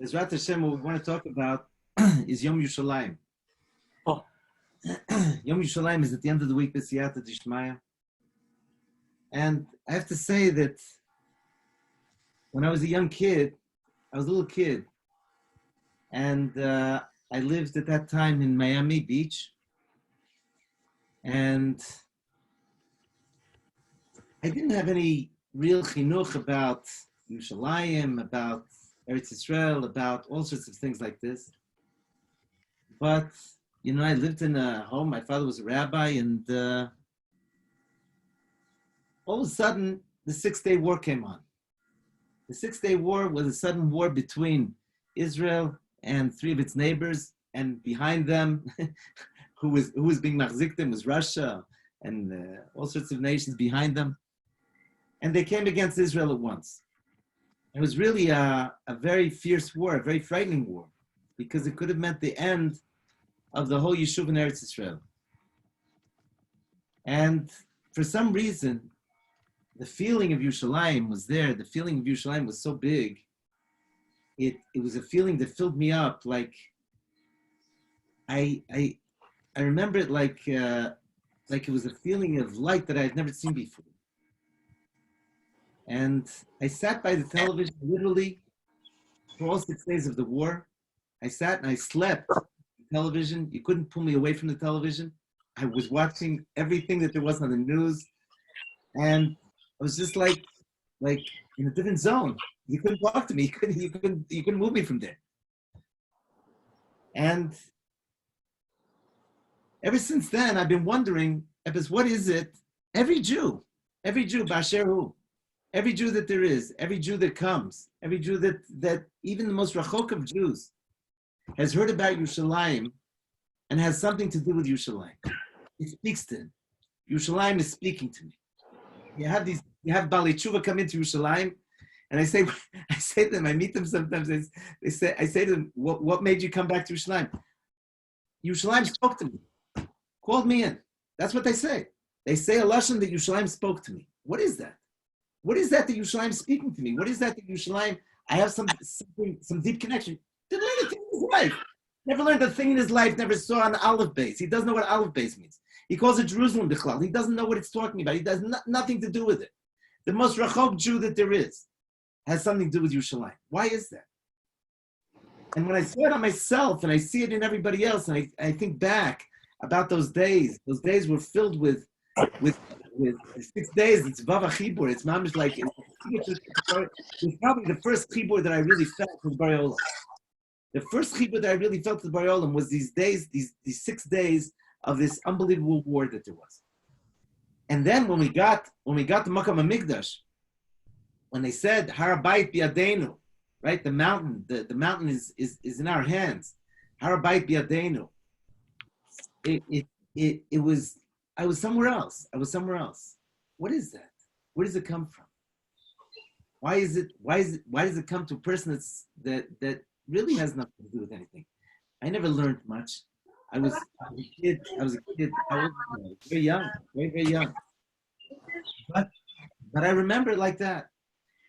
Ezrat Hashem, what we want to talk about is Yom Yerushalayim. Oh. Yom Yerushalayim is at the end of the week, B'siyata Dishmaya. And I have to say that when I was a young kid, I was a little kid, and I lived at that time in Miami Beach, and I didn't have any real chinuch about Yerushalayim, about Eretz Yisrael, about all sorts of things like this. But, you know, I lived in a home, my father was a rabbi, and all of a sudden, the Six-Day War came on. The Six-Day War was a sudden war between Israel and three of its neighbors, and behind them, who was being machziktim was Russia, and all sorts of nations behind them. And they came against Israel at once. It was really a very fierce war, a very frightening war, because it could have meant the end of the whole Yishuv in Eretz Yisrael. And for some reason, the feeling of Yerushalayim was there. The feeling of Yerushalayim was so big. It was a feeling that filled me up. Like I remember it like it was a feeling of light that I had never seen before. And I sat by the television literally for all 6 days of the war. I sat and I slept on the television. You couldn't pull me away from the television. I was watching everything that there was on the news. And I was just like in a different zone. You couldn't talk to me. You couldn't move me from there. And ever since then, I've been wondering, what is it? Every Jew, Basher Hu, every Jew that there is, every Jew that comes, every Jew that even the most Rachok of Jews has heard about Yerushalayim and has something to do with Yerushalayim. It speaks to him. Yerushalayim is speaking to me. You have Bali Tshuva come into Yerushalayim, and I say to them, I meet them sometimes. I say to them, what made you come back to Yerushalayim? Yerushalayim spoke to me, called me in. That's what they say. They say a lashon that Yerushalayim spoke to me. What is that? What is that Yerushalayim is speaking to me? What is that Yerushalayim? I have some deep connection. Didn't learn a thing in his life. Never learned a thing in his life. Never saw an Aleph base. He doesn't know what Aleph base means. He calls it Jerusalem Bichlal. He doesn't know what it's talking about. He does nothing to do with it. The most Rachok Jew that there is has something to do with Yerushalayim. Why is that? And when I saw it on myself and I see it in everybody else, and I think back about those days were filled with 6 days. It's Vava Chibur. It's mamish like it's probably the first Chibur that I really felt with Bari Olam. The first Chibur that I really felt with Bari Olam was these days, these 6 days of this unbelievable war that there was. And then when we got to Makam HaMikdash, when they said Harabait Biadenu, right? The mountain is in our hands. Harabait Biadenu. It was. I was somewhere else. What is that? Where does it come from? Why does it come to a person that really has nothing to do with anything? I never learned much. I was a kid. I was very young, very young. But I remember it like that.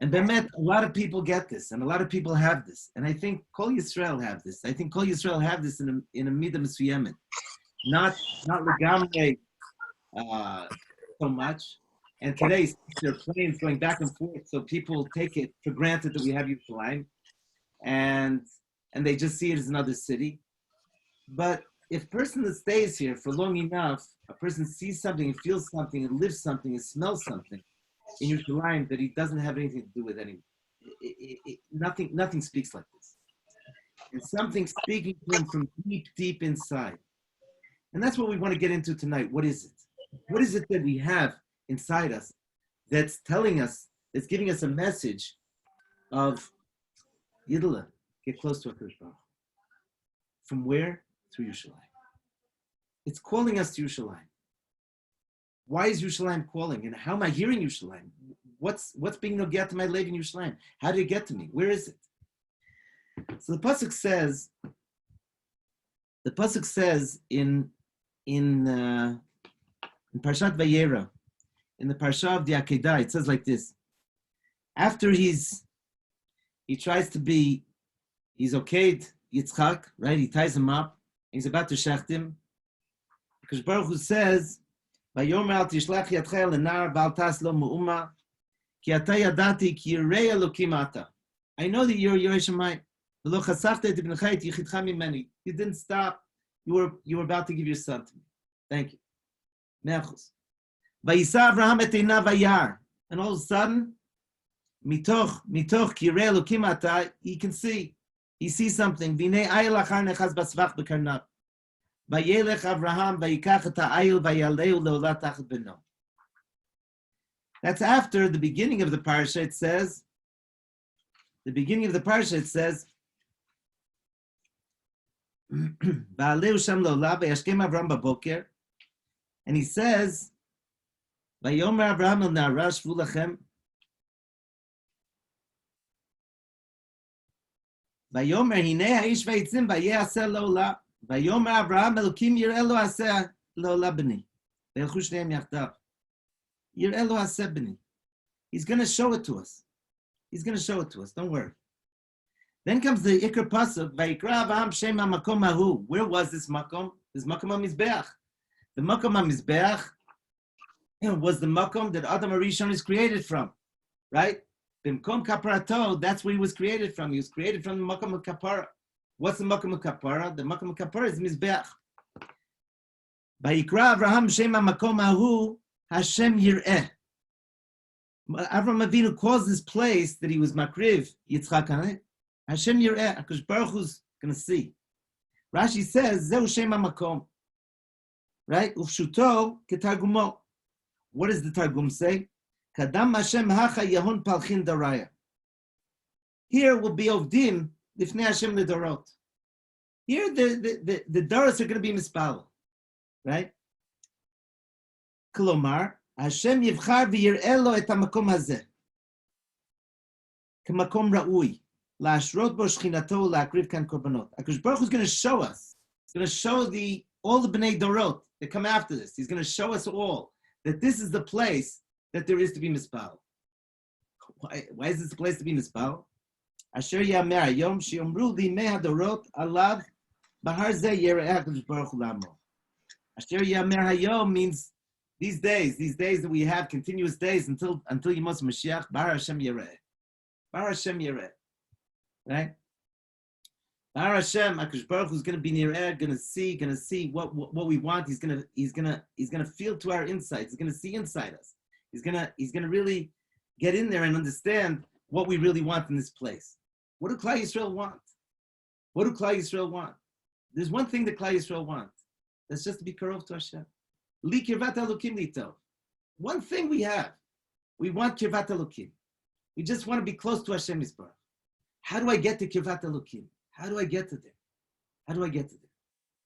And Bemet, a lot of people get this, and a lot of people have this. And I think Kol Yisrael have this. I think Kol Yisrael have this in a midah mesuyemit. Not legamre so much. And today, there are planes going back and forth, so people take it for granted that we have Yerushalayim, and they just see it as another city. But if a person that stays here for long enough, a person sees something and feels something and lives something and smells something in Yerushalayim that he doesn't have anything to do with anymore. Nothing speaks like this. And something speaking to him from deep inside. And that's what we want to get into tonight. What is it? What is it that we have inside us that's telling us, that's giving us a message of Yidla, get close to HaKadosh Baruch Hu. From where? Through Yerushalayim. It's calling us to Yerushalayim. Why is Yerushalayim calling? And how am I hearing Yerushalayim? What's being nogat to my lady in Yerushalayim? How did it get to me? Where is it? So the pasuk says in Parshat Vayera, in the Parsha of the Akedah, it says like this: after he tries to be He's okayed Yitzchak, right? He ties him up. He's about to shecht him. Because Baruch Hu says, "Vayomer al tishlach yadcha lenar bal tas lo me'uma, ki ata yadati ki yirei Elokim ata." I know that you're Yerushalayim. V'lo chasachta et ibnecha et yichidcha mimeni. You didn't stop. You were about to give your son to me. Thank you. Me'achus. Vayisa Avraham et einav vayar. And all of a sudden, mitoch ki yirei Elokim ata, he can see. He sees something. V'nei ayil achar nechaz basvach b'karnav. Vayelech Avraham vayikach et ha'ayil vayaleu leolat tachat beno. That's after the beginning of the parsha. It says, Va'aleu shem leolah vayashkem Avraham baboker, and he says, Vayomer Avraham el na'ara shvu lachem. Vayomer hinei ha'ish vayitzim vayeh leolah. Vayomer Avraham Elokim yireh lo aseh leolah b'ni. Ve'elchu shneim yachdav. Yireh lo aseh b'ni. He's going to show it to us. Don't worry. Then comes the Ikar Pasuk. Vayikra Avraham Shem HaMakom Hahu. Where was this Makom? This Makom HaMizbeach. The Makom HaMizbeach was the Makom that Adam HaRishon is created from, right? Bimkom Kaparato, that's where he was created from. He was created from the Makom HaKapara. What's the Makom HaKapara? The Makom HaKapara is Mizbeach. Vayikra Avraham Shem HaMakom Hahu Hashem Yireh. Avraham Avinu calls this place that he was Makriv, Yitzchak on it, Hashem Yireh, because Baruch Hu's going to see. Rashi says, Zeu Shem HaMakom. Right? Ufshuto ketargumo. What does the Targum say? Kadam Hashem hacha yahon palchin daraya. Here will be Ovdim lifnei Hashem ledorot. Here the Doros are going to be mispal. Right? Kolomar, Hashem yivchar v'yir'eh lo et hamakom hazeh. K'makom ra'ui. La'ashrot bo shchinato la'akriv kan korbanot. HaKadosh Baruch Hu is going to show us. He's going to show all the Bnei Dorot that come after this. He's going to show us all that this is the place that there is to be mispal. Why is this the place to be mispal? Asher yamer hayom she'omru limei hadorot alav bahar zeh yireh HaKadosh Baruch Hu la'amo. Asher yamer hayom means these days that we have, continuous days until Yemos Mashiach, Bar Hashem Yireh. Right? Bar Hashem, HaKadosh Baruch Hu is going to be near air, going to see what we want. He's going to feel to our insights. He's going to see inside us. He's going to really get in there and understand what we really want in this place. What do Klal Yisrael want? There's one thing that Klal Yisrael want. That's just to be karov to Hashem. Li kirvat elokim lito. One thing we have. We want kirvat elokim. We just want to be close to Hashem Yisbarach. How do I get to kirvat elokim? How do I get to there?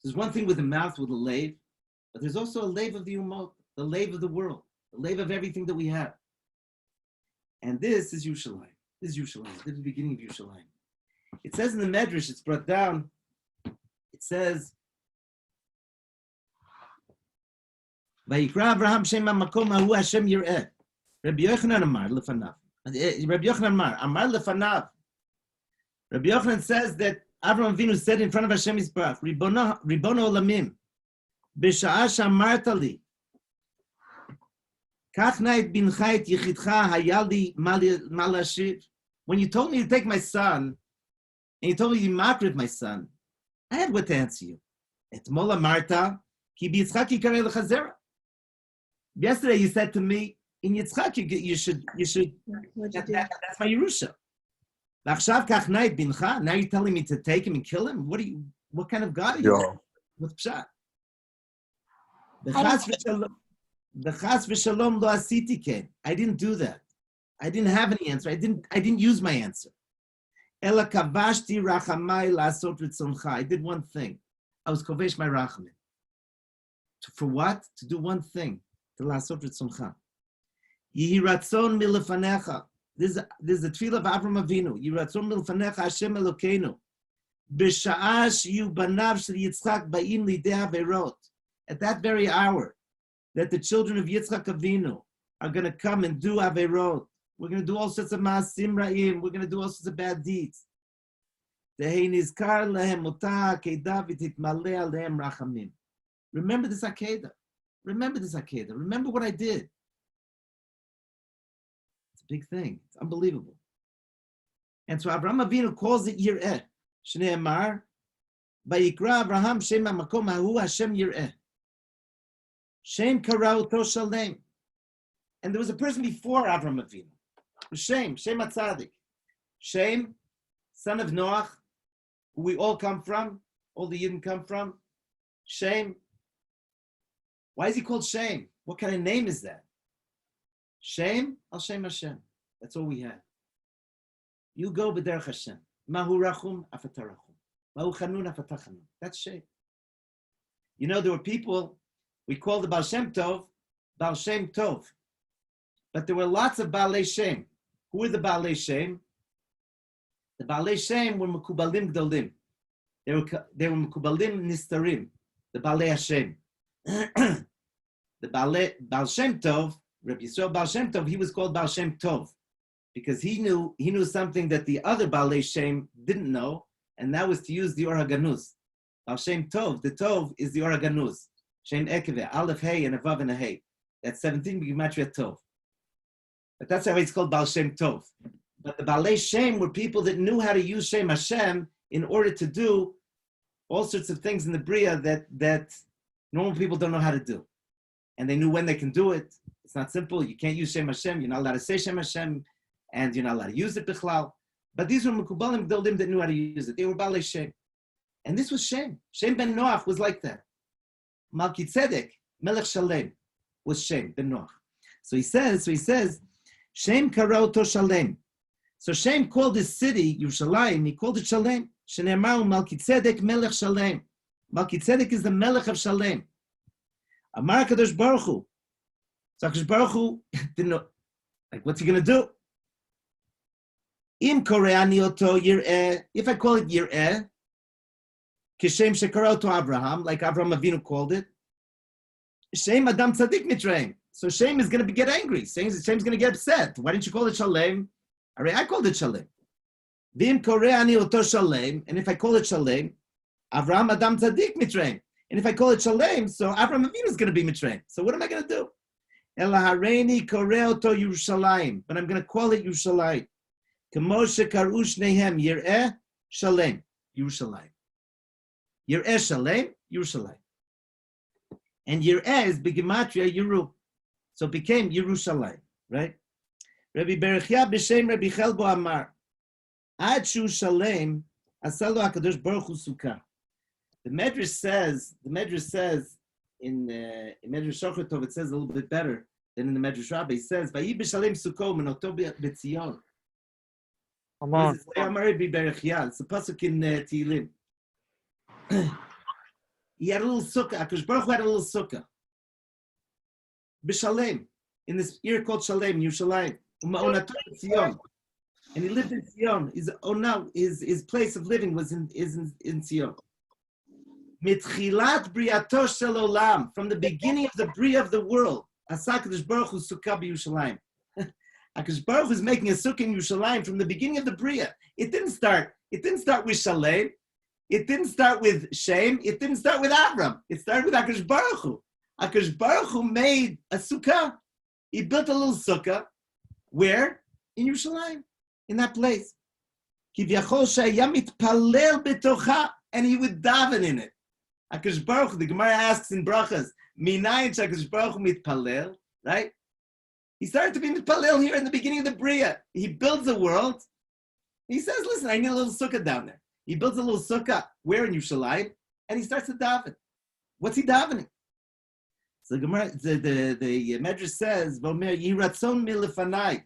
There's one thing with the mouth, with the lave, but there's also a lave of the umot, the lave of the world, the lave of everything that we have. And this is Yerushalayim. This is the beginning of Yerushalayim. It says in the Medrash, it's brought down, it says, Vayikra Avraham Shem HaMakom Hahu Hashem Yireh. Rabbi Yochanan Amar Lefanav. Amar Lefanav. Rabbi Yochanan says that Avraham Avinu said in front of Hashem Yisbarach, Ribono Olamim, B'sha'a shamarta li, Kach na et bincha et yichidcha hayaldi mal hashiv. When you told me to take my son, and you told me to makriv my son, I had what to answer you. Etmol amarta, ki b'yitzchak yikarei lechazera. Yesterday you said to me, in Yitzchak you should that's my Yerusha. Now you're telling me to take him and kill him? What kind of God are you? What's pshat? The chas v'shalom lo asiti ken. I didn't do that. I didn't have any answer. I didn't use my answer. Ela kavashti rachamai la'asot ritzoncha. I did one thing. I was kovesh my rachamim. For what? To do one thing. To la'asot ritzoncha. Yihi ratzon milefanecha. This is the tefillah of Avraham Avinu. Yihi ratzon milefanecha Hashem Elokeinu. B'sha'ah shiyu banav shel Yitzchak ba'im lidei haverot. At that very hour, that the children of Yitzchak Avinu are going to come and do averot. We're going to do all sorts of ma'asim ra'im. We're going to do all sorts of bad deeds. Remember this Akedah. Remember this Akedah. Remember what I did. It's a big thing. It's unbelievable. And so Avraham Avinu calls it Yir'eh. Shneimar, Vayikra Avraham Shem HaMakom Hahu Hashem Yir'eh. Shem Kara Oto Shalem. And there was a person before Avraham Avinu. Shem HaTzadik. Shem, son of Noach, who we all come from, all the Yidden come from. Shem. Why is he called Shem? What kind of name is that? Shem al Shem Hashem. That's all we have. You go b'derech Hashem. Mahu rachum afatarachum. Mahu chanun afatachanun. That's Shem. You know, there were people, we called the Baal Shem Tov, Baal Shem Tov. But there were lots of Baalei Shem. Who were the Baalei Shem? The Baalei Shem were Mekubalim Gdolim. They were Mekubalim Nistarim. The Baalei Hashem. The Baal Shem Tov, Rabbi Yisrael Baal Shem Tov, he was called Baal Shem Tov because he knew something that the other Baalei Shem didn't know, and that was to use the Or HaGanuz. Baal Shem Tov, the Tov is the Or HaGanuz. Shem Ekeveh, Aleph Hey and a Vav and a Hey. That's 17 B'Gematria Tov. But that's why it's called Baal Shem Tov. But the Baalei Shem were people that knew how to use Shem Hashem in order to do all sorts of things in the Bria that normal people don't know how to do. And they knew when they can do it. It's not simple. You can't use Shem Hashem. You're not allowed to say Shem Hashem. And you're not allowed to use it bichlal. But these were Mekubalim Gdolim that knew how to use it. They were Baalei Shem. And this was Shem. Shem ben Noach was like that. Malki Tzedek, Melech Shalem, was Shem ben Noach. So he says, Shem kara oto Shalem. So Shem called his city, Yerushalayim, he called it Shalem. Shneimar Malki Tzedek Melech Shalem. Malki Tzedek is the Melech of Shalem. Amar Kadosh Baruch Hu. So Kadosh Baruch Hu didn't know, like, what's he going to do? Im koreani oto Yir'eh. If I call it Yir'eh, Kishem shekara oto Abraham, like Avraham Avinu called it, Shem Adam Tzadik Mitraim. So Shem is going to get angry. Shem's going to get upset. Why didn't you call it Shalem? I called it Shalem. Vim koreani oto Shalem. And if I call it Shalem, Avraham Adam Tzadik Mitraim. And if I call it Shalem, so Avraham Avinu is going to be Mitraim. So what am I going to do? Elahareini koreo to Yerushalayim. But I'm going to call it Yerushalayim. K'moshe karu shnehem Yir'eh Shalem. Yerushalayim. Yir'eh Shalem, Yerushalayim. And Yir'eh is B'Gematria Yeru. So it became Yerushalayim, right? Rabbi Berechia b'Shem Rabbi Chelbo Amar. Ad shu Shalem, asalo HaKadosh Baruch Hu Sukkah. The Medrash says in Medrash Shocher Tov, it says a little bit better than in the Medrash Rabbah. It says, "Vayi b'Shalem Sukkah menoto b'Tzion." Amen. It's a pasuk in Tehillim. He had a little sukkah. HaKadosh Baruch Hu had a little sukkah. B'Shalem, in this year called Shalem, Yerushalayim. U'ma'onato b'Tzion. And he lived in Zion. His place of living was in Zion. Mitchilat briato shel olam, from the beginning of the bria of the world, HaKadosh Baruch Hu sukkah b'Yerushalayim. HaKadosh Baruch Hu is making a sukkah in Yerushalayim from the beginning of the bria. It didn't start with Shalem. It didn't start with Shem. It didn't start with Avram. It started with HaKadosh Baruch Hu. HaKadosh Baruch Hu made a sukkah. He built a little sukkah. Where? In Yerushalayim. In that place. Kivyachol shaya mitpalel betocha, and he would daven in it. HaKadosh Baruch Hu, the Gemara asks in Brachas, minayin HaKadosh Baruch Hu mitpalel, right? He started to be mitpalel here in the beginning of the Bria. He builds the world. He says, listen, I need a little sukkah down there. He builds a little sukkah, where in Yerushalayim, and he starts to daven. What's he davening? So the Gemara, the Medrash says, "Vomer yiratzon milefanai."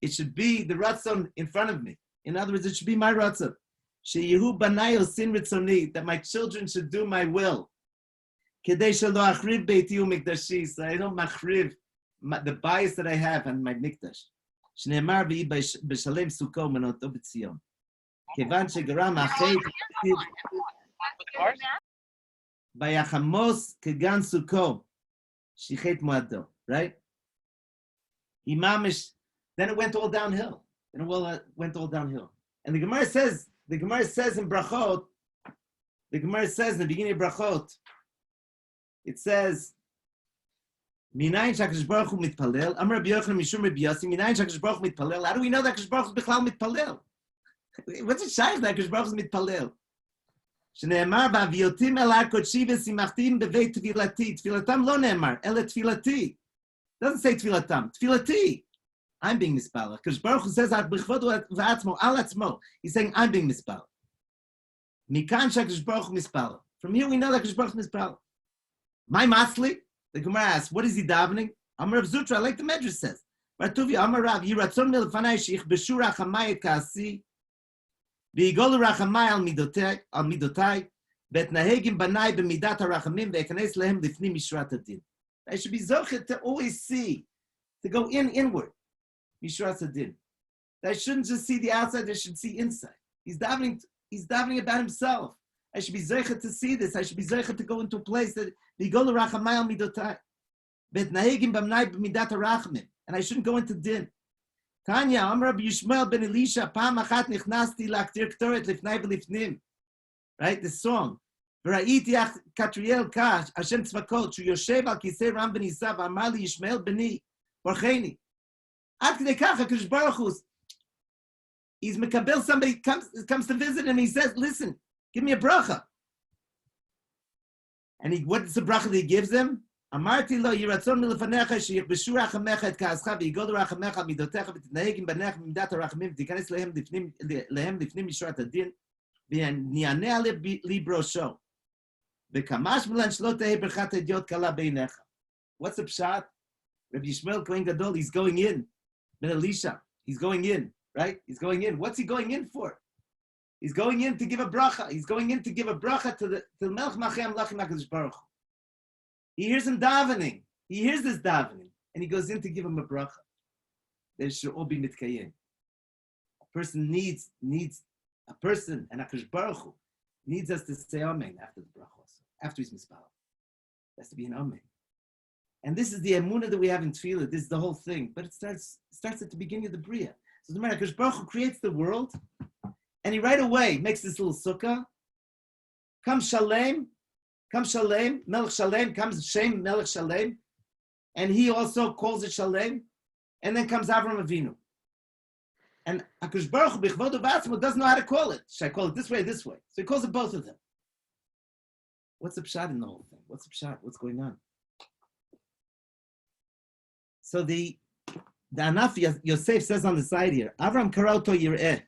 It should be the ratzon in front of me. In other words, it should be my ratzon. Sheyehu banai osin ritzoni, that my children should do my will. Kedei shelo achriv beiti u'mikdashi, so I don't machriv the bias that I have on my mikdash. Shneimar b'shalem sukkah menoto b'tzion. Kevan shegaram achet bayachamos kegan sukkah shichet moado. Right? Imamish. Then it went all downhill. And the Gemara says, the Gemara says in Brachot, the Gemara says in the beginning of Brachot, it says, Minayin shakadosh baruch hu mitpalel, Amar Rabbi Yochanan mishum Rabbi Yossi, Minayin shakadosh baruch hu mitpalel. How do we know that Kadosh Baruch Hu is bichlal mitpalel? What's it shaykh that Kadosh Baruch Hu is mitpalel? Shneemar ba'aviotim el ha'kodshi v'simachtim bevei tefilati. Tfilatam lo neemar, ele tfilati. Doesn't say tfilatam, tfilati. I'm being mispalel. Kadosh Baruch Hu says, b'chvodu v'atzmo, al atzmo. He's saying, I'm being mispalel. Mikan shakadosh baruch hu mispalel. From here we know that Kadosh Baruch Hu is mispalel. My masli, the Gemara asks, what is he davening? Amar Rav Zutra, like the Medrash says. Bartuvi Amar Rav, Yiratzon milfanai sheich b'shur rachamai et kaasi, v'yigol rachamai al midotai, bet nahegim banai b'midat harachamim, ve'ekanes lehem lifnim mishrat adin. I should be zochet to always see, to go inward, mishrat adin. I shouldn't just see the outside, I should see inside. He's davening about himself. I should be zeichet to see this. I should be zeichet to go into a place that v'yigol rachamai al midotai. Bet nahegim b'mnai b'midat harachamim. And I shouldn't go into din. Tanya, Amar Rabbi Yishmael ben Elisha, Pam achat nichnasti laktir ktoret lifnai v'lifnim. Right, the song. V'ra'iti ach katriel kash, Hashem tzvakot, shu yoshev al kisei ram ben Isav, Amar li Yishmael beni, borcheni. Ad k'dei kach, HaKadosh Baruch Hu, he's mekabel, somebody comes to visit him, he says, listen, give me a bracha. And what's the bracha that he gives him? Amarti lo yiratzon milefanecha sheyichbeshu rachamecha et kaascha v'yigol rachamecha midotecha v'titnaheg im banecha midat harachamim v'tikanes lehem lifnim mishrat adin v'niyaneh li brosho v'kamash milan shlo tehei berchat hadiot kala beinecha. What's the pshat? Rabbi Yishmael Kohen Gadol, he's going in. Ben Elisha, he's going in, right? He's going in. What's he going in for? He's going in to give a bracha. He's going in to give a bracha to the Melech Machem Lachim HaKadosh Baruch Hu. He hears him davening. He hears this davening. And he goes in to give him a bracha. There should all be mitkayim. A person needs, a person, and HaKadosh Baruch Hu needs us to say Amen after the bracha also. After he's mispal. It has to be an Amen. And this is the emunah that we have in Tefillah. This is the whole thing. But it starts at the beginning of the Bria. So the HaKadosh Baruch Hu creates the world. And he right away makes this little sukkah. Come Shalem, Melech Shalem, comes Shem, Melech Shalem. And he also calls it Shalem. And then comes Avram Avinu. And HaKadosh Baruch Hu, B'chvodo V'atzmo, doesn't know how to call it. Should I call it this way or this way? So he calls it both of them. What's the pshat in the whole thing? What's the pshat? What's going on? So the Anaf Yosef says on the side here, Avram Karauto Yireh.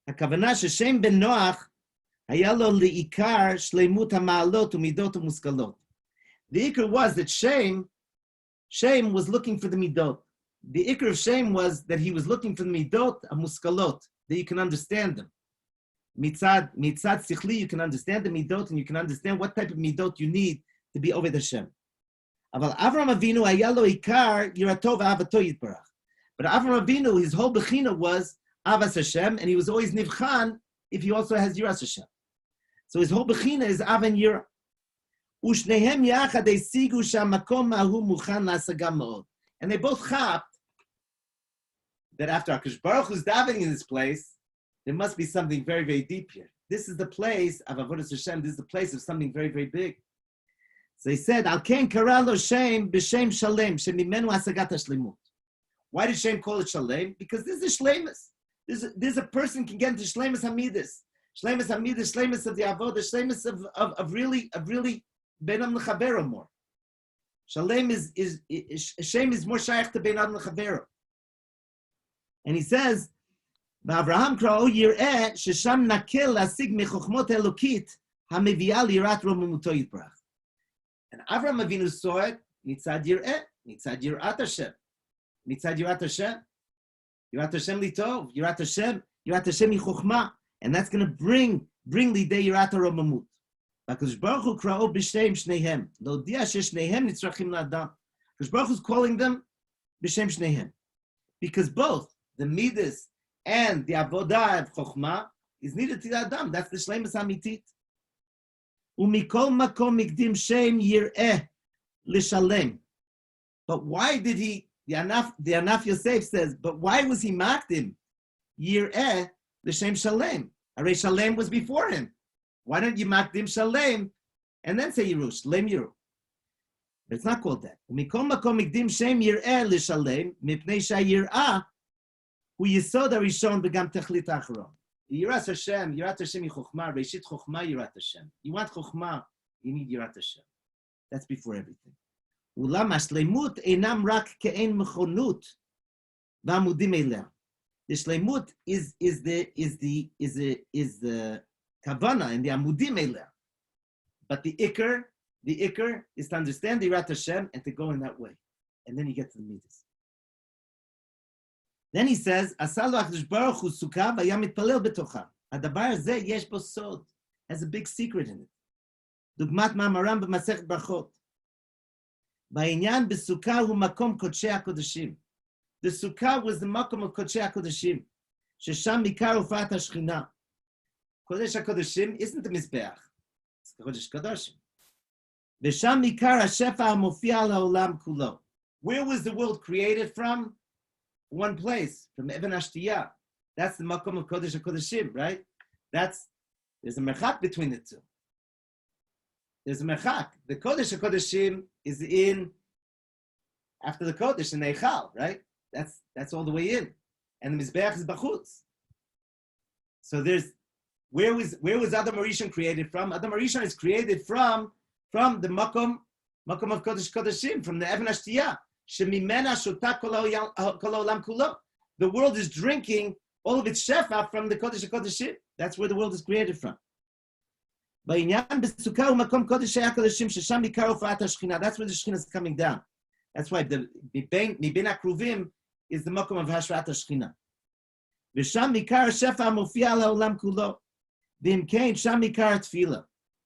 הכוונה ששם בן נוח היה לו לעיקר שלמות המעלות ומידות ומושכלות. The ikar was that Shem was looking for the midot. The ikar of Shem was that he was looking for the midot muskalot, that you can understand them. Mitzad sichli, you can understand the midot and you can understand what type of midot you need to be over the Shem. אבל Avram Avinu היה לו עיקר יראתו ואהבתו יתברך. But Avram Avinu, his whole bechina was Avas Hashem, and he was always Nivchan if he also has Yiras Hashem. So his whole Bechina is Av and Yira. Ushnehem yachad esigu shamakom mahu muchan la'asagam ma'od. And they both chapped that after HaKadosh Baruch Hu is davening in this place, there must be something very, very deep here. This is the place of Avodas Hashem. This is the place of something very, very big. So he said, Al ken kara lo Shem b'shem shalem, shemimenu asagat hashlemut. Why did Shem call it shalem? Because this is shlemus. There's a person can get into Shlemus Hamidus. Shlemus Hamidus, Shlemus of the Avodah, Shlemus of really Benam L'Chavero more. Shalem Shem is more shaykh to Benam L'Chavero. And he says, Avraham Kra'o Yir'eh Shesham Nakel Lasig Mechochmot Elokit HaMevi'ah Lirat Romamuto Yitbarach. And Avraham Avinu saw it, Mitzad Yir'eh, Mitzad Yirat Hashem. Mitzad Yirat Hashem. Yirat Hashem litov, Yirat Hashem yichochma, and that's going to bring lidei Yirat HaRomamut. HaKadosh Baruch Hu kra'o b'shem shnehem, l'odia sheshnehem nitzrachim la'adam. HaKadosh Baruch Hu is calling them b'shem shnehem, because both the midas and the avodah of chochma is needed to the adam. That's the shleimus hamitit. Umikol makom mikdim shem yir'eh l'shalem. But why did he? The Anaf Yosef says, but why was he makdim Yir'eh l'shem shalem? Shalem was before him. Why don't you makdim Shalem and then say Yerush, Shalem Yeru? But it's not called that. Mikol makom mikdim shem yir'eh l'shalem mipnei shayir'ah hu yisod harishon v'gam techlit ha'acharon. Yiras Hashem, Yirat Hashem is chokhmah, Reshit chokhmah, Yirat Hashem. You want chokhmah, you need Yirat Hashem. That's before everything. Ulam hashleimut einam rak ke'en mechonut v'amudim eleh. The shleimut is the kavana and the amudim eleh. But the ikr is to understand the Yirat Hashem and to go in that way. And then you get to the midas. Then he says, Asalu HaKadosh Baruch Hu sukkah v'ayam mitpalel betocha. Hadabar zeh yesh bo sod. Has a big secret in it. Dugmat ma'amaram b'masechet brachot. Ba'inyan b'sukkah hu makom kodshei HaKodeshim. The sukkah was the makom of kodshei HaKodeshim. Shesham mikar ufat HaShechina. Kodesh HaKodeshim isn't the Mizbeach. It's Kodesh Kodeshim. V'sham mikar HaShefa HaMofi'a LaOlam Kulo. Where was the world created from? One place, from Even Hashtiyah. That's the makom of Kodesh HaKodeshim, right? There's a merchak between the two. There's a merchak. The Kodesh HaKodeshim is in, after the Kodesh, in Eichal, right? That's all the way in. And the Mizbeach is Bachutz. So where was Adam Harishon created from? Adam Harishon is created from the makom of Kodesh HaKodeshim, from the Even Hashtiyah. The world is drinking all of its shefa from the Kodesh HaKodeshim. That's where the world is created from. That's where the Shekhinah is coming down. That's why the Mibin HaKruvim is the makom of Hashrat HaShekhinah.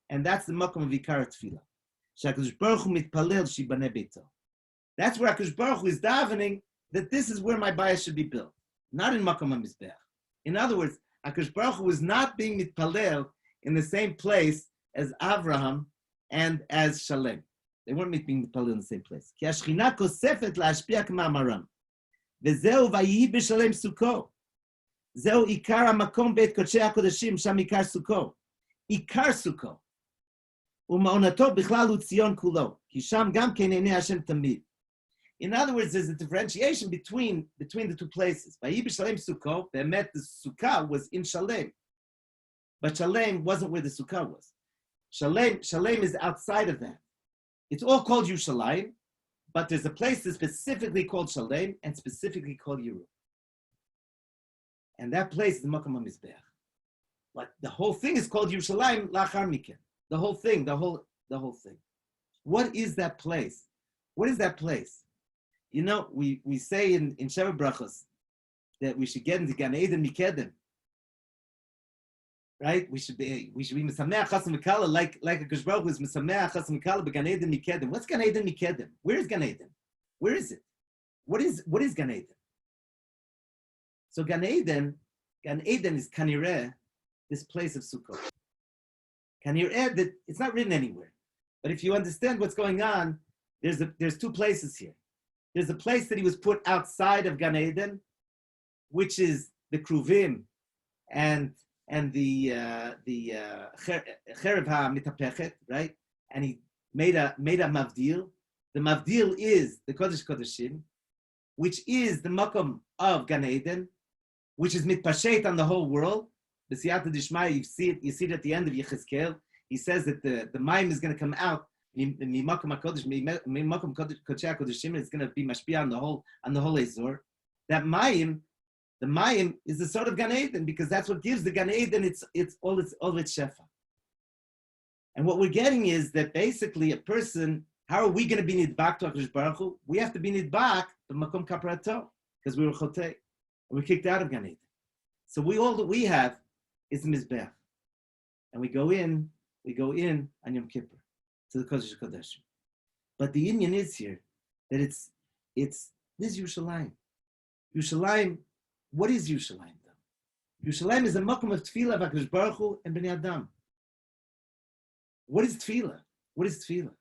And that's the makom of Ikar Tefillah. Shakadosh Baruch Hu mitpalel shibaneh beito. That's where HaKadosh Baruch Hu is davening that this is where my bayis should be built, not in Makom HaMizbeach. In other words, HaKadosh Baruch Hu is not being mitpalel in the same place as Avraham and as Shalem. They weren't being mitpalel in the same place. Ki HaShechina kosefet la'ashpiya k'ma'amaram. V'zeu vayihi b'Shalem Sukkot. Zeu ikar ha'makom beit kodshei HaKodeshim sham ikar Sukkot. Ikar Sukkot. U'ma'onato bichlal hu Tzion kulo. Ki sham gam ken einei Hashem tamid. In other words, there's a differentiation between the two places. Vayi b'Shalem Sukkot, be'emet the Sukkah was in Shalem. But Shalem wasn't where the Sukkah was. Shalem is outside of that. It's all called Yerushalayim, but there's a place that's specifically called Shalem and specifically called Yeru. And that place is the Makom HaMizbeach. But the whole thing is called Yerushalayim lachar miken. The whole thing. What is that place? What is that place? You know, we say in Sheva Brachos that we should get into Gan Eden Mikedem. Right? We should be Mesameach Chasam V'Kala like HaKadosh Baruch Hu is Mesameach Chasam V'Kala but Gan Eden Mikedem. What's Gan Eden Mikedem? Where is Gan Eden? Where is it? What is Gan Eden? So Gan Eden is Kanireh, this place of Sukkot. Kanireh, that it's not written anywhere. But if you understand what's going on, there's two places here. There's a place that he was put outside of Gan Eden, which is the Kruvim and the Cherev HaMitapechet, right? And he made a Mavdil. The Mavdil is the Kodesh Kodeshim, which is the Makom of Gan Eden, which is mitpashet on the whole world. The Siyata Dishmai, you see it at the end of Yechezkel. He says that the Mayim is going to come out. Mimakom Kodshei HaKodeshim is going to be mashpia on the whole Ezor. That Mayim, the Mayim is the sort of Gan Eden because that's what gives the Gan Eden its shefa. And what we're getting is that basically a person, how are we going to be nidbak to HaKadosh Baruch Hu? We have to be nidbak to Makom Kaparato because we were chotei and we're kicked out of Gan Eden. So all that we have is the Mizbeach, and we go in on Yom Kippur to the Kodesh HaKodeshim. But the Inyan is here that it's this Yerushalayim. Yerushalayim, what is Yerushalayim though? Yerushalayim is a makom of tefillah of HaKadosh Baruch Hu and Bnei Adam. What is tefillah? What is tefillah?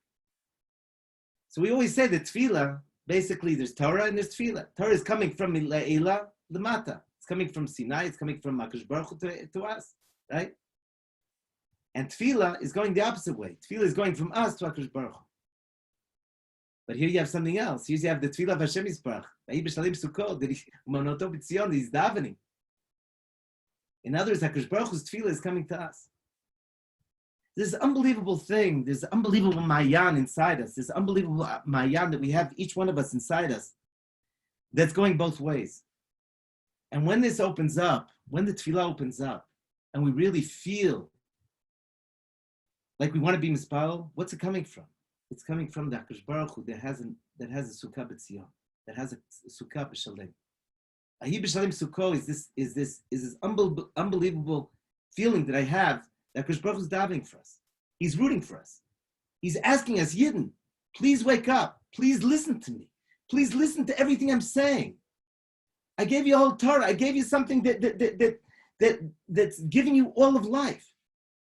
So we always say that tefillah, basically there's Torah and there's tefillah. Torah is coming from Le'ila, Lamata. It's coming from Sinai, it's coming from HaKadosh Baruch Hu to us. right? And tefillah is going the opposite way. Tefillah is going from us to HaKadosh Baruch Hu. But here you have something else. Here you have the tefillah of Hashem Yisparach. Yerushalayim Sukkot, he's davening. In other words, HaKadosh Baruch Hu's tefillah is coming to us. This unbelievable thing, this unbelievable mayan inside us, this unbelievable mayan that we have, each one of us inside us, that's going both ways. And when this opens up, when the tefillah opens up, and we really feel like we want to be mispal, what's it coming from? It's coming from the HaKadosh Baruch Hu that has a sukkah b'tzion, that has a sukkah b'shalem. Ahi b'shalem sukkah is this unbelievable feeling that I have that HaKadosh Baruch Hu is davening for us. He's rooting for us. He's asking us, Yidden, please wake up. Please listen to me. Please listen to everything I'm saying. I gave you a whole Torah. I gave you something that's giving you all of life.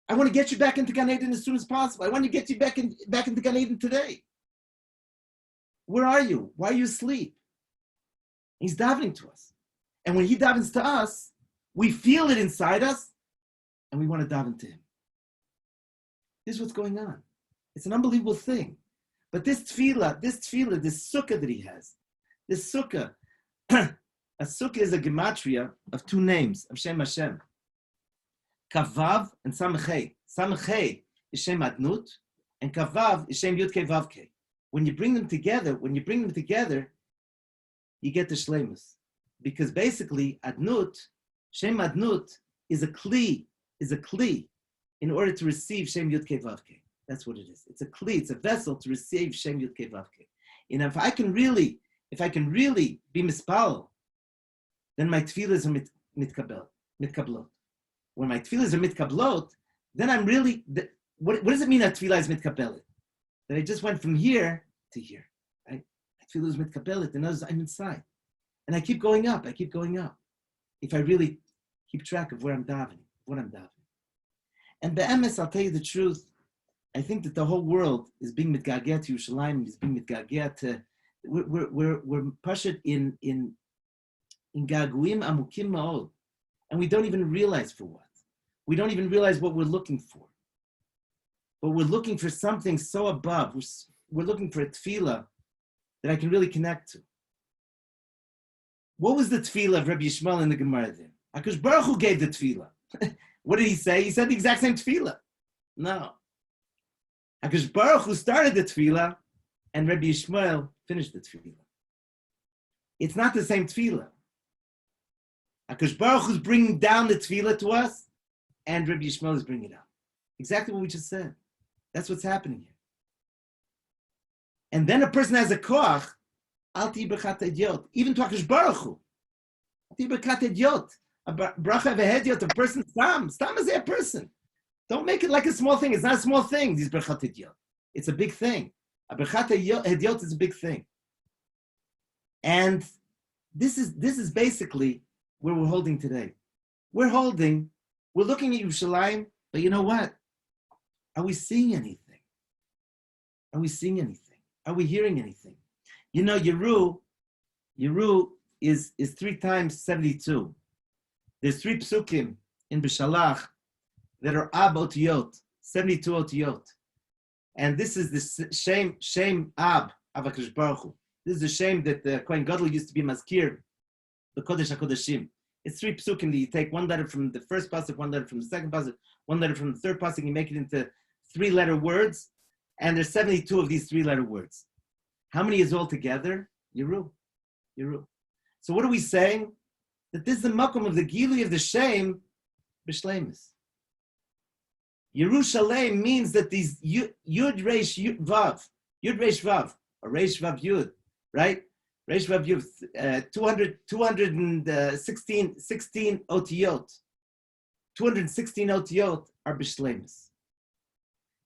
I want to get you back into Gan Eden as soon as possible. I want to get you back into Gan Eden today. Where are you? Why are you asleep? He's davening to us. And when he davens to us, we feel it inside us, and we want to daven to him. This is what's going on. It's an unbelievable thing. But this tefillah, this sukkah that he has, this sukkah, a sukkah is a gematria of two names of Shem Hashem. Kavav and Samachei. Samachei is Shem Adnut, and Kavav is Shem Yudke Vavke. When you bring them together, you get the Shleimus. Because basically, Adnut, Shem Adnut is a kli in order to receive Shem Yudke Vavke. That's what it is. It's a kli, it's a vessel to receive Shem Yudke Vavke. And if I can really be mispal, then my tefillahs are mitkablot. When my tefillahs are mitkablot, then I'm really, what does it mean that tefillah is mitkabelet? That I just went from here to here, right? Tefillah is mitkabelet, and I'm inside. And I keep going up. If I really keep track of where I'm davening, what I'm davening. And be'emes, I'll tell you the truth, I think that the whole world is being mitgageh to Yerushalayim, is being mitgageh to, we're pashut in gaguim amukim ma'od. And we don't even realize for what. We don't even realize what we're looking for. But we're looking for something so above. We're looking for a tefillah that I can really connect to. What was the tefillah of Rabbi Yishmael in the Gemara there? HaKadosh Baruch Hu gave the tefillah. What did he say? He said the exact same tefillah. No. HaKadosh Baruch Hu started the tefillah, and Rabbi Yishmael finished the tefillah. It's not the same tefillah. HaKadosh Baruch Hu is bringing down the tefillah to us, and Rabbi Yishmael is bringing it up. Exactly what we just said. That's what's happening here. And then a person has a koach, al ti b'chat idiot, even to HaKadosh Baruch Hu. Al ti b'chat idiot, a bracha v'hediot, a person stam is a person. Don't make it like a small thing. It's not a small thing, these b'chat idiot. It's a big thing. A b'chat idiot is a big thing. And this is basically where we're holding today. We're looking at Yerushalayim, but you know what? Are we seeing anything? Are we seeing anything? Are we hearing anything? You know, Yeru is 3 times 72. There's 3 psukim in B'Shalach that are Ab Otiyot, 72 Otiyot. And this is the Shem Ab of HaKadosh Baruch Hu. This is the shame that the Kohen Gadol used to be Mazkir, the Kodesh HaKodeshim. It's 3 psukim that you take 1 letter from the first pasuk, 1 letter from the second pasuk, 1 letter from the third pasuk, you make it into 3-letter words, and there's 72 of these 3-letter words. How many is all together? Yeru. So what are we saying? That this is the makom of the gili of the shame, b'shleimus. Yerushalayim means that these yud reish vav, or reish vav yud, right? Reish vav yud, 216 otiyot. 216 otiyot are b'shleimus.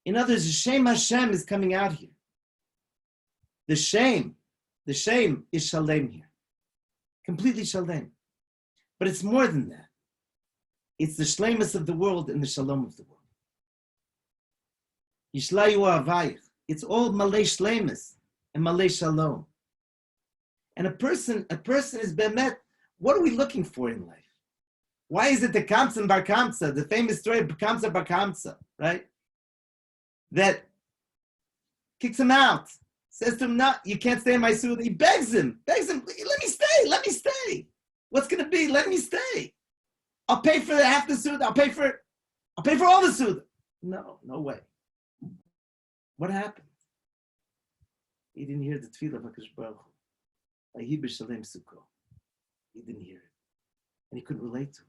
In other words, the Shem Hashem is coming out here. The shame is shalem here. Completely shalem. But it's more than that. It's the shlemus of the world and the shalom of the world. Yishlayu avayich. It's all malay shlemus and malay shalom. And a person is bemet. What are we looking for in life? Why is it the Kamsa and Bar Kamsa, the famous story of Kamsa Bar Kamsa, right? That kicks him out, says to him, no, you can't stay in my suit. He begs him, let me stay. What's going to be? Let me stay. I'll pay for half the suit. I'll pay for all the suit. No way. What happened? He didn't hear the tefillah of HaKadosh Baruch Hu. He didn't hear it. And he couldn't relate to it.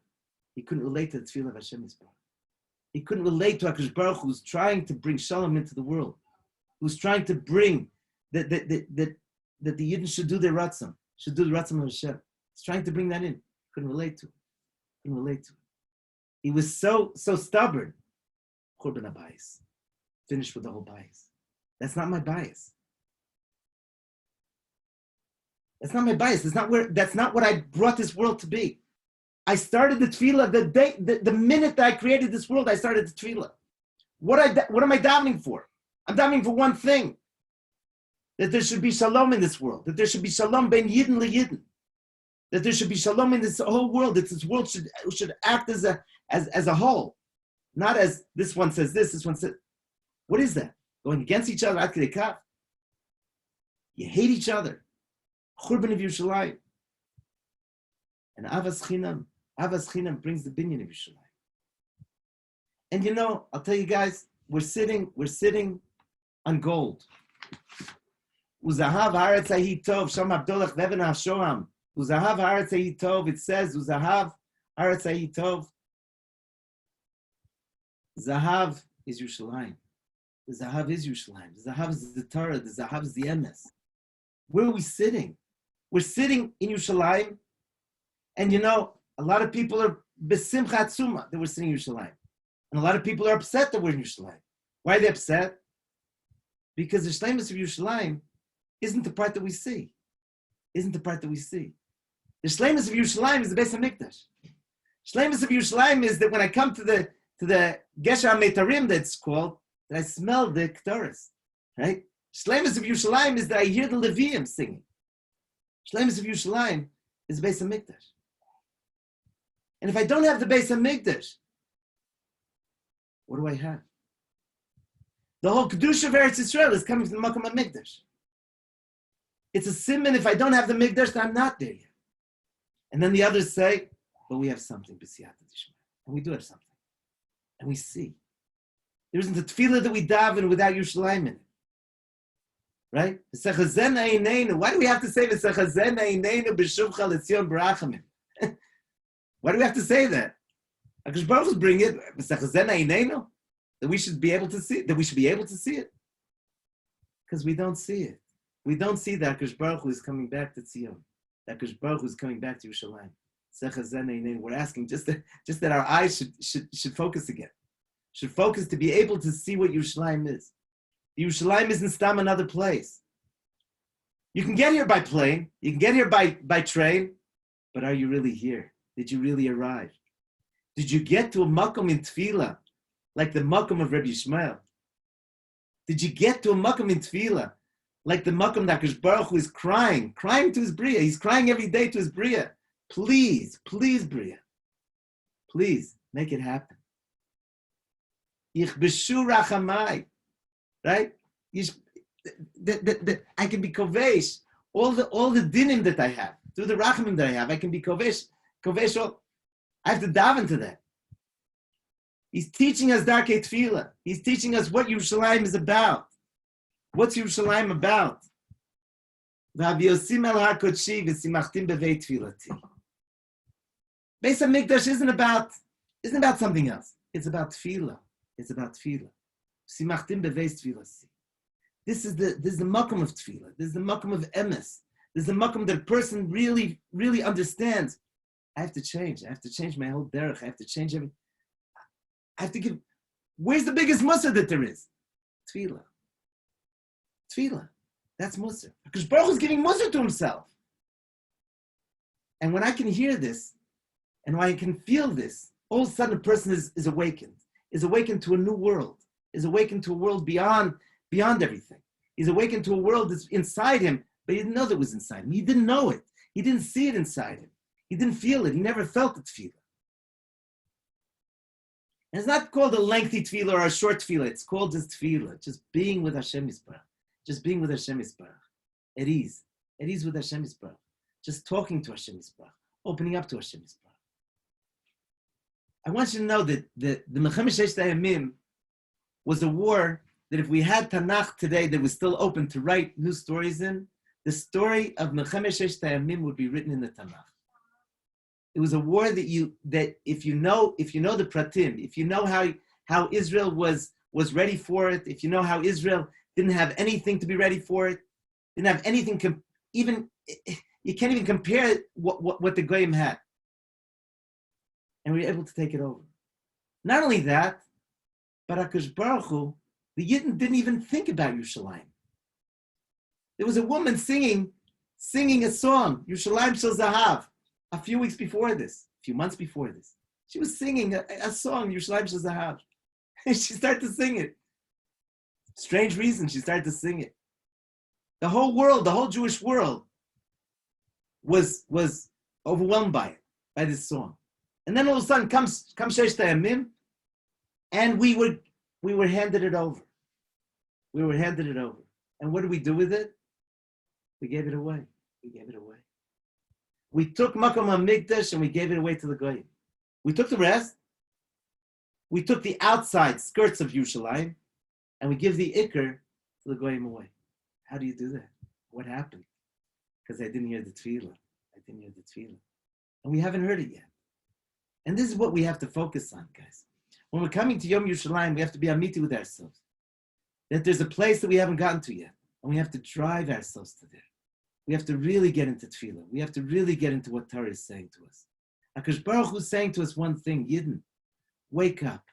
He couldn't relate to the tefillah of Hashem Yisbarach. He couldn't relate to HaKadosh Baruch Hu, who's trying to bring shalom into the world, who's trying to bring that the Yidden should do their ratzon, should do the ratzon of Hashem. He's trying to bring that in. Couldn't relate to it. He was so stubborn. Churban habayis. Finished with the whole bias. That's not my bias. That's not my bias. That's not what I brought this world to be. I started the tefillah the minute that I created this world. I started the tefillah. What am I davening for? I'm davening for one thing: that there should be shalom in this world. That there should be shalom ben yidden leyidden. That there should be shalom in this whole world. That this world should act as a whole, not as this one says this one says. What is that? Going against each other? Ad kedei kach? You hate each other. Churban of Yerushalayim. And Avas Chinam brings the binyan of Yerushalayim. And I'll tell you guys, we're sitting on gold. Uzahav haaretz hahi tov, Sham Abdolach ve'even ha'shoam. Uzahav haaretz hahi tov, it says, Uzahav haaretz hahi tov. Zahav is Yerushalayim. The Zahav is Yerushalayim. The Zahav is the Torah. The Zahav is the Emes. Where are we sitting? We're sitting in Yerushalayim, and a lot of people are besimcha atzuma that we're sitting in Yerushalayim. And a lot of people are upset that we're in Yerushalayim. Why are they upset? Because the shleimus of Yerushalayim isn't the part that we see. The shleimus of Yerushalayim is the Beis HaMikdash. Shleimus of Yerushalayim is that when I come to the Gesher HaMeitarim, that's called, that I smell the Ketores, right? Shleimus of Yerushalayim is that I hear the Leviim singing. Shleimus of Yerushalayim is the Beis HaMikdash. And if I don't have the Beis HaMikdash, what do I have? The whole Kedusha of Eretz Yisrael is coming from the Makom HaMikdash. It's a simon. If I don't have the Mikdash, then I'm not there yet. And then the others say, but we have something, B'siyata D'Shmaya. And we do have something. And we see. There isn't a tefillah that we daven without Yerushalayim in it. Right? Why do we have to say Why do we have to say that? HaKadosh Baruch Hu bring it that we should be able to see it. That we should be able to see it. Because we don't see it. We don't see that HaKadosh Baruch Hu is coming back to Tzion. That HaKadosh Baruch Hu is coming back to Yerushalayim. We're asking just that our eyes should focus again. Should focus to be able to see what Yerushalayim is. Yerushalayim isn't stam another place. You can get here by plane, you can get here by train, but are you really here? Did you really arrive? Did you get to a makom in tefillah, like the makom of Rabbi Yishmael? Did you get to a makom in tefillah, like the makom that HaKadosh Baruch Hu is crying to his bria? He's crying every day to his bria. Please, bria. Please, make it happen. Yichbeshu rachamai. Right? I can be kovesh. All the dinim that I have, through the rachamim that I have, I can be kovesh. All. I have to daven to that. He's teaching us darkei tefillah. He's teaching us what Yerushalayim is about. What's Yerushalayim about? V'haviosim el hakodshi v'simachtim bevei tefillati. Beis HaMikdash isn't about something else. It's about tefillah. Simachtim beveis tefillasi. This is the makom of tefillah. This is the makom of emes. This is the makom that a person really, really understands. I have to change. I have to change my whole derech. I have to change everything. I have to give. Where's the biggest mussar that there is? Tefillah. That's mussar. Because Baruch Hu is giving mussar to himself. And when I can hear this, and when I can feel this, all of a sudden a person is awakened. Is awakened to a new world. Is awakened to a world beyond everything. He's awakened to a world that's inside him, but he didn't know that was inside him. He didn't know it. He didn't see it inside him. He didn't feel it. He never felt the tefillah. And it's not called a lengthy tefillah or a short tefillah. It's called just tefillah, just being with Hashem Yisbarach, just being with Hashem Yisbarach. At ease with Hashem Yisbarach, just talking to Hashem Yisbarach, opening up to Hashem Yisbarach. I want you to know that the Milchemet Sheshet HaYamim was a war that if we had Tanakh today that was still open to write new stories in, the story of Milchemet Sheshet HaYamim would be written in the Tanakh. It was a war that if you know the pratim, if you know how Israel was ready for it, if you know how Israel didn't have anything to be ready for it, didn't have anything, you can't even compare what the Goyim had. And we were able to take it over. Not only that, but HaKadosh Baruch Hu, the Yidden didn't even think about Yerushalayim. There was a woman singing a song, Yerushalayim Shel Zahav, a few months before this. She was singing a song, Yerushalayim Shel Zahav. And she started to sing it. Strange reason she started to sing it. The whole world, the whole Jewish world was overwhelmed by this song. And then all of a sudden comes Sheshet HaYamim, and we were handed it over. We were handed it over. And what did we do with it? We gave it away. We took Makom HaMikdash and we gave it away to the Goyim. We took the rest. We took the outside skirts of Yerushalayim and we give the Iker to the Goyim away. How do you do that? What happened? Because I didn't hear the tefillah. And we haven't heard it yet. And this is what we have to focus on, guys. When we're coming to Yom Yerushalayim, we have to be amiti with ourselves. That there's a place that we haven't gotten to yet. And we have to drive ourselves to there. We have to really get into tefillah. We have to really get into what Torah is saying to us. HaKadosh Baruch Hu is saying to us one thing, Yidden, wake up.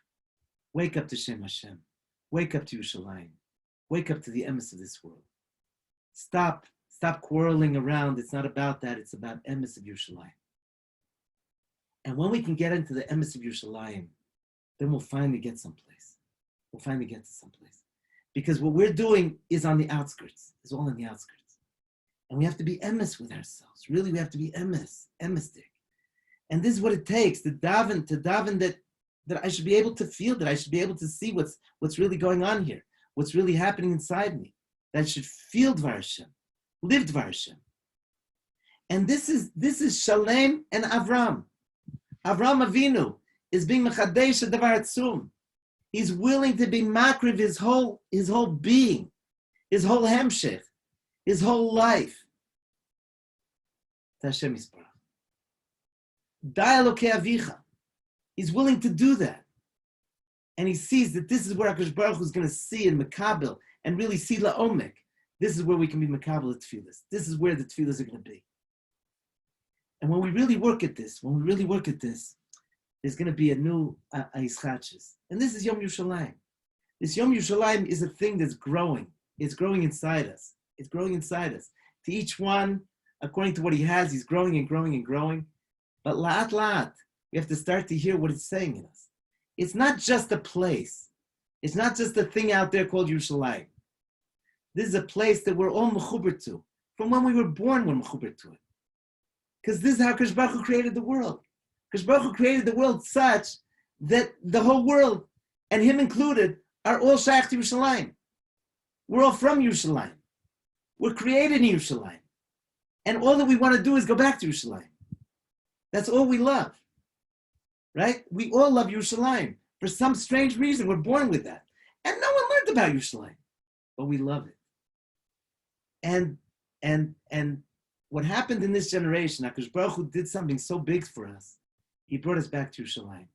Wake up to Shem Hashem. Wake up to Yerushalayim. Wake up to the emes of this world. Stop quarreling around. It's not about that. It's about emes of Yerushalayim. And when we can get into the emes of Yerushalayim, then we'll finally get someplace. We'll finally get to someplace. Because what we're doing is on the outskirts. It's all on the outskirts. And we have to be emes with ourselves. Really, we have to be emestic. And this is what it takes to daven that I should be able to feel, that I should be able to see what's really going on here, what's really happening inside me. That I should feel Dvar Hashem, live Dvar Hashem. And this is Shalem and Avram. Avram Avinu is being mechadesh davar atzum. He's willing to be makriv his whole being, his whole hemshech, his whole life. Hashem Yisbarach. Da'alokei avicha. He's willing to do that. And he sees that this is where HaKadosh Baruch Hu is going to see in Makabel and really see la'omek. This is where we can be Makabel at tefillas. This is where the tefillas are going to be. And when we really work at this, there's going to be a new Yischachis. And this is Yom Yerushalayim. This Yom Yerushalayim is a thing that's growing. It's growing inside us. To each one, according to what he has, he's growing and growing and growing. But la'at, we have to start to hear what it's saying in us. It's not just a place. It's not just a thing out there called Yerushalayim. This is a place that we're all mechuber to. From when we were born, we're mechuber to it. Because this is how HaKadosh Baruch Hu created the world. HaKadosh Baruch Hu created the world such that the whole world, and him included, are all shaykh to Yerushalayim. We're all from Yerushalayim. We're created in Yerushalayim. And all that we want to do is go back to Yerushalayim. That's all we love. Right? We all love Yerushalayim. For some strange reason, we're born with that. And no one learned about Yerushalayim. But we love it. And what happened in this generation, HaKadosh Baruch Hu did something so big for us. He brought us back to Yerushalayim.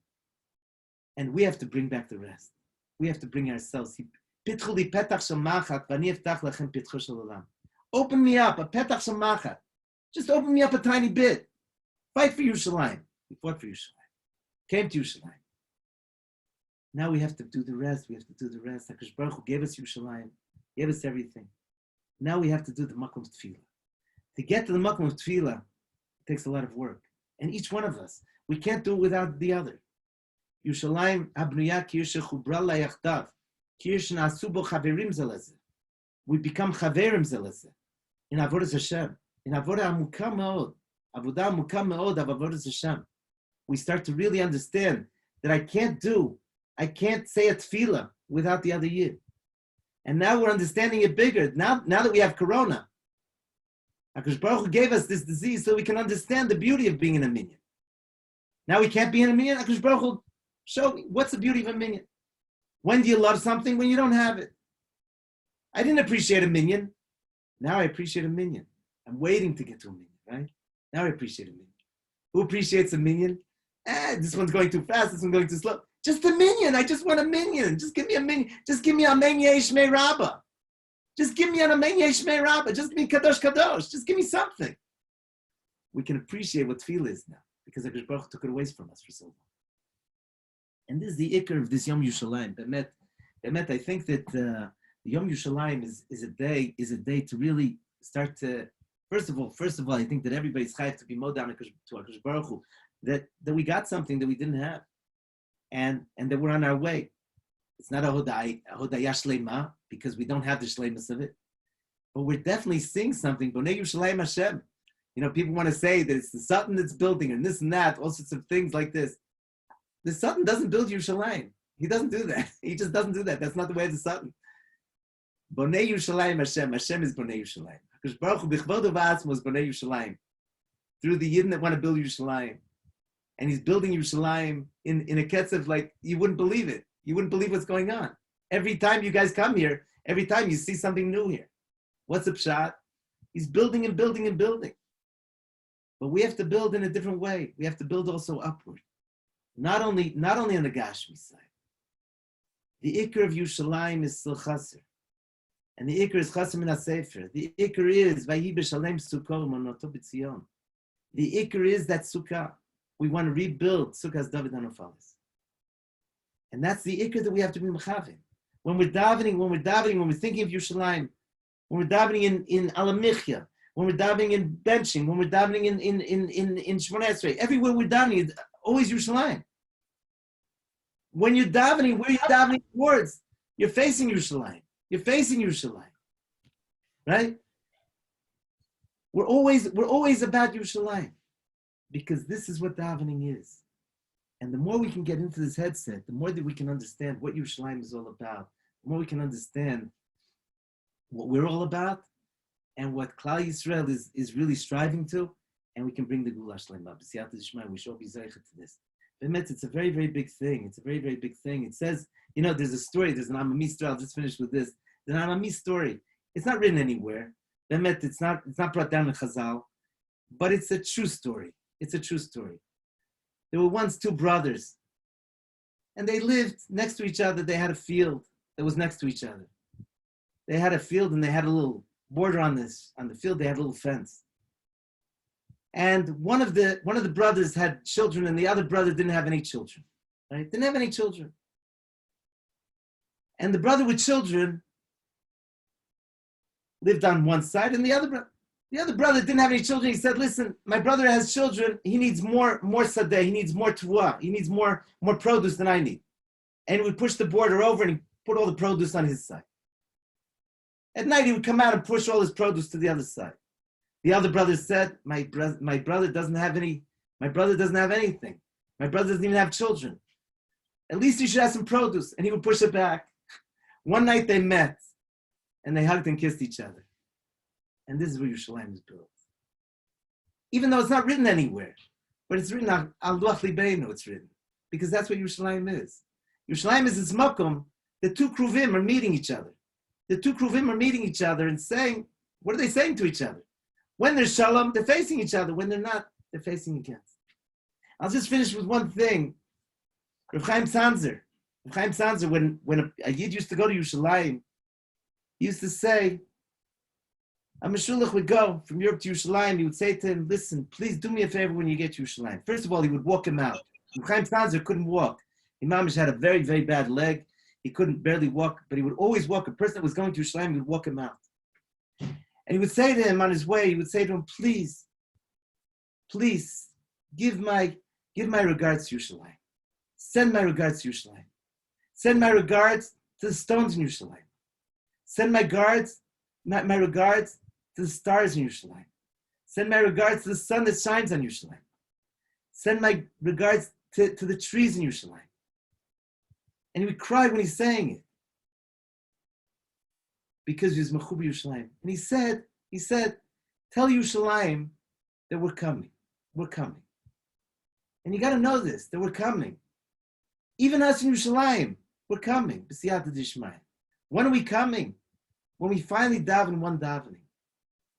And we have to bring back the rest. We have to bring ourselves. Open me up, a petach shel machat. Just open me up a tiny bit. Fight for Yerushalayim. We fought for Yerushalayim. Came to Yerushalayim. Now we have to do the rest. HaKadosh Baruch Hu gave us Yerushalayim. Gave us everything. Now we have to do the makom tefillah. To get to the makom of tefillah, it takes a lot of work. And each one of us, we can't do it without the other. Yerushalayim habnuya ki shechubra la yachdav, ki nasu bo chaverim zelazeh. We become chaverim zelazeh in avodas Hashem, in avodah amuka meod, avodah amuka meod of avodas Hashem. We start to really understand that I can't do I can't say a tefillah without the other Yid. And now we're understanding it bigger. Now that we have Corona, HaKadosh Baruch Hu gave us this disease so we can understand the beauty of being in a minyan. Now we can't be in a minyan. HaKadosh Baruch Hu, show me, what's the beauty of a minyan? When do you love something? When you don't have it. I didn't appreciate a minyan. Now I appreciate a minyan. I'm waiting to get to a minyan, right? Now I appreciate a minyan. Who appreciates a minyan? This one's going too fast, this one's going too slow. Just a minyan, I just want a minyan. Just give me a minyan. Just give me a Menye Shmei Rabbah. Just give me an Menye Shmei Rabbah. Just give me Kadosh Kadosh. Just give me something. We can appreciate what tefillah is now, because HaKadosh Baruch Hu took it away from us for so long. And this is the ikar of this Yom Yerushalayim. Bemet, I think that the Yom Yerushalayim is a day to really start to, first of all, I think that everybody's chayv to be modern to HaKadosh Baruch Hu, that we got something that we didn't have, and that we're on our way. It's not a hodaya shlema, because we don't have the shlemas of it, but we're definitely seeing something. Bonei Yerushalayim Hashem. You know, people want to say that it's the Satan that's building, and this and that, all sorts of things like this. The Satan doesn't build Yerushalayim. He doesn't do that. He just doesn't do that. That's not the way of the Satan. Bonei Yerushalayim Hashem. Hashem is Bonei Yerushalayim. Because Baruch Hu b'chvodo v'atzmo was Bonei Yerushalayim. Through the Yidden that want to build Yerushalayim. And he's building Yerushalayim in a ketzev like you wouldn't believe it. You wouldn't believe what's going on. Every time you guys come here, every time you see something new here. What's the pshat? He's building and building and building. But we have to build in a different way. We have to build also upward. Not only on the Gashmi side. The ikar of Yerushalayim is still chaser. And the ikar is chaser min ha-sefer. The ikar is Vayi b'shalem sukkah monoto b'tzion. The ikar is that sukkah. We want to rebuild Sukkah's David Anofalis. And that's the ikar that we have to be mechavim. When we're davening, when we're thinking of Yerushalayim, when we're davening in Alamichya, when we're davening in benching, when we're davening in Shmoneh Esrei, everywhere we're davening, it's always Yerushalayim. When you're davening, where are you davening towards? You're facing Yerushalayim. You're facing Yerushalayim. Right? We're always about Yerushalayim. Because this is what davening is. And the more we can get into this headset, the more that we can understand what Yerushalayim is all about, the more we can understand what we're all about and what Klal Yisrael is really striving to, and we can bring the Gula Shlema. We should all be zeicha to this. It's a very, very big thing. It's a very, very big thing. It says, you know, there's a story, there's an Amami story, I'll just finish with this. There's an Amami story. It's not written anywhere. It's not brought down in Chazal, but it's a true story. It's a true story. There were once two brothers, and they lived next to each other. They had a field that was next to each other. They had a field, and they had a little border on the field. They had a little fence. And one of the brothers had children, and the other brother didn't have any children. Right? Didn't have any children. And the brother with children lived on one side, and the other brother didn't have any children. He said, listen, my brother has children. He needs more sadeh. He needs more tuah. He needs more produce than I need. And he would push the border over and he put all the produce on his side. At night, he would come out and push all his produce to the other side. The other brother said, my brother doesn't have anything. My brother doesn't even have children. At least he should have some produce. And he would push it back. One night they met and they hugged and kissed each other. And this is where Yerushalayim is built. Even though it's not written anywhere, but it's written on Luach Libeinu, it's written. Because that's what Yerushalayim is. Yerushalayim is this makom, the two kruvim are meeting each other. The two kruvim are meeting each other and saying, what are they saying to each other? When there's shalom, they're facing each other. When they're not, they're facing against. I'll just finish with one thing. Rav Chaim Sanzer, when a Yid used to go to Yerushalayim, he used to say, a Meshulach would go from Europe to Yerushalayim. He would say to him, listen, please do me a favor when you get to Yerushalayim. First of all, he would walk him out. Chaim Sanzer couldn't walk. Imam had a very, very bad leg. He couldn't barely walk, but he would always walk. A person that was going to Yerushalayim, he would walk him out. And he would say to him on his way, he would say to him, please, give my regards to Yerushalayim. Send my regards to Yerushalayim. Send my regards to the stones in Yerushalayim. Send my regards to the stars in Yerushalayim. Send my regards to the sun that shines on Yerushalayim. Send my regards to the trees in Yerushalayim. And he would cry when he's saying it. Because he was Mechuber Yerushalayim. And he said, tell Yerushalayim that we're coming. We're coming. And you got to know this, that we're coming. Even us in Yerushalayim, we're coming. B'siyata d'ishmayim. When are we coming? When we finally daven one davening.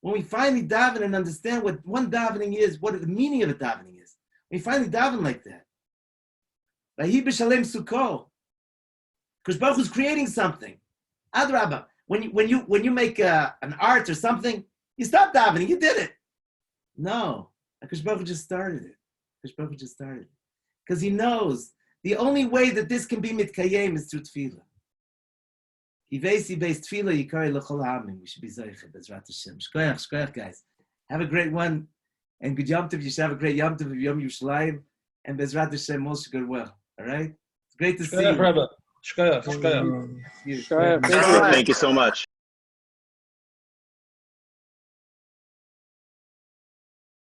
When we finally daven and understand what one davening is, what the meaning of a davening is. When we finally daven like that. Vahi b'shalem sukkah. Because Baruch Hu's creating something. Adrabah. When you make an art or something, you stop davening. You did it. No, because Baruch Hu just started it. Because he knows the only way that this can be mitkayem is through tefillah. Ivesi based tefillah yikari l'chol ha'amim. We should be zeicha b'ezrat Hashem. Shkoyach, guys. Have a great one, and good Yom Tov. You should have a great Yom Tov of Yom Yerushalayim, and b'ezrat Hashem all should go well. All right. It's great to see you. Shkoyach, Rabbi. Shkoyach. Thank you so much.